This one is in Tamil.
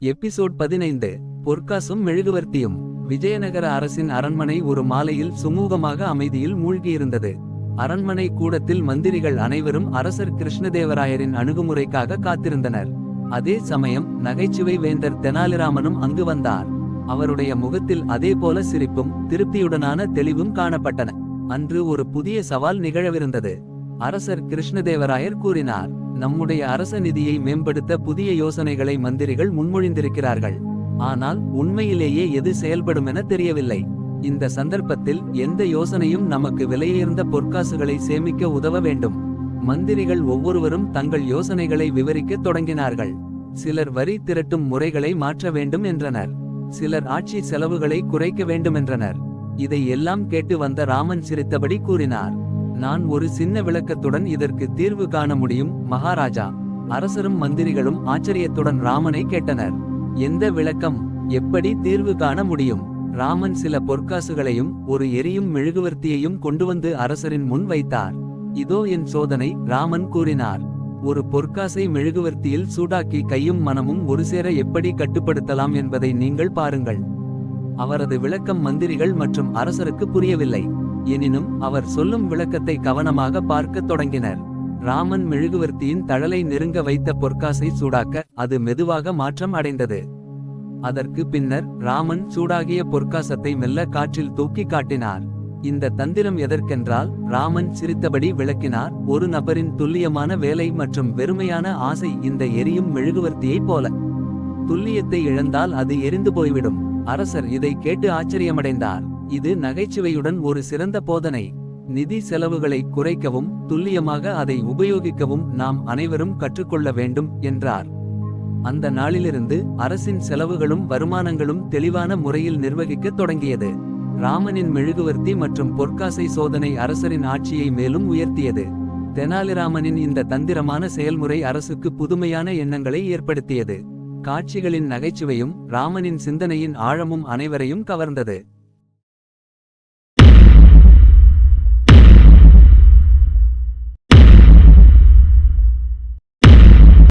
எபிசோட் 15. பொற்காசும் மெழுகுவர்த்தியும். விஜயநகர அரசின் அரண்மனை ஒரு மாலையில் சுமூகமாக அமைதியில் மூழ்கியிருந்தது. அரண்மனை கூடத்தில் மந்திரிகள் அனைவரும் அரசர் கிருஷ்ணதேவராயரின் அணுகுமுறைக்காக காத்திருந்தனர். அதே சமயம் நகைச்சுவை வேந்தர் தெனாலிராமனும் அங்கு வந்தார். அவருடைய முகத்தில் அதேபோல சிரிப்பும் திருப்தியுடனான தெளிவும் காணப்பட்டன. அன்று ஒரு புதிய சவால் நிகழவிருந்தது. அரசர் கிருஷ்ணதேவராயர் கூறினார், நம்முடைய அரச நிதியை மேம்படுத்த புதிய யோசனைகளை மந்திரிகள் முன்மொழிந்திருக்கிறார்கள். ஆனால் உண்மையிலேயே எது செயல்படுமென தெரியவில்லை. இந்த சந்தர்ப்பத்தில் எந்த யோசனையும் நமக்கு விலையுயர்ந்த பொற்காசுகளை சேமிக்க உதவ வேண்டும். மந்திரிகள் ஒவ்வொருவரும் தங்கள் யோசனைகளை விவரிக்கத் தொடங்கினார்கள். சிலர் வரி திரட்டும் முறைகளை மாற்ற வேண்டும் என்றனர். சிலர் ஆட்சி செலவுகளை குறைக்க வேண்டுமென்றனர். இதை எல்லாம் கேட்டு வந்த ராமன் சிரித்தபடி கூறினார், நான் ஒரு சின்ன விளக்கத்துடன் இதற்கு தீர்வு காண முடியும் மகாராஜா. அரசரும் மந்திரிகளும் ஆச்சரியத்துடன் ராமனை கேட்டனர். எந்த விளக்கம்? எப்படி தீர்வு காண முடியும்? ராமன் சில பொற்காசுகளையும் ஒரு எரியும் மெழுகுவர்த்தியையும் கொண்டு வந்து அரசரின் முன் வைத்தார். இதோ என் சோதனை, ராமன் கூறினார். ஒரு பொற்காசை மெழுகுவர்த்தியில் சூடாக்கி கையும் மனமும் ஒருசேர எப்படி கட்டுப்படுத்தலாம் என்பதை நீங்கள் பாருங்கள். அவரது விளக்கம் மந்திரிகள் மற்றும் அரசருக்கு புரியவில்லை. எனினும் அவர் சொல்லும் விளக்கத்தை கவனமாக பார்க்கத் தொடங்கினர். ராமன் மெழுகுவர்த்தியின் தழலை நெருங்க வைத்த பொற்காசை சூடாக்க அது மெதுவாக மாற்றம் அடைந்தது. அதற்கு பின்னர் ராமன் சூடாகிய பொற்காசத்தை மெல்ல காற்றில் தூக்கி காட்டினார். இந்த தந்திரம் எதற்கென்றால், ராமன் சிரித்தபடி விளக்கினார், ஒரு நபரின் துல்லியமான வேலை மற்றும் வெறுமையான ஆசை இந்த எரியும் மெழுகுவர்த்தியைப் போல. துல்லியத்தை இழந்தால் அது எரிந்து போய்விடும். அரசர் இதை கேட்டு ஆச்சரியமடைந்தார். இது நகைச்சுவையுடன் ஒரு சிறந்த போதனை. நிதி செலவுகளை குறைக்கவும் துல்லியமாக அதை உபயோகிக்கவும் நாம் அனைவரும் கற்றுக்கொள்ள வேண்டும் என்றார். அந்த நாளிலிருந்து அரசின் செலவுகளும் வருமானங்களும் தெளிவான முறையில் நிர்வகிக்கத் தொடங்கியது. ராமனின் மெழுகுவர்த்தி மற்றும் பொற்காசை சோதனை அரசரின் ஆட்சியை மேலும் உயர்த்தியது. தெனாலிராமனின் இந்த தந்திரமான செயல்முறை அரசுக்கு புதுமையான எண்ணங்களை ஏற்படுத்தியது. காட்சிகளின் நகைச்சுவையும் ராமனின் சிந்தனையின் ஆழமும் அனைவரையும் கவர்ந்தது.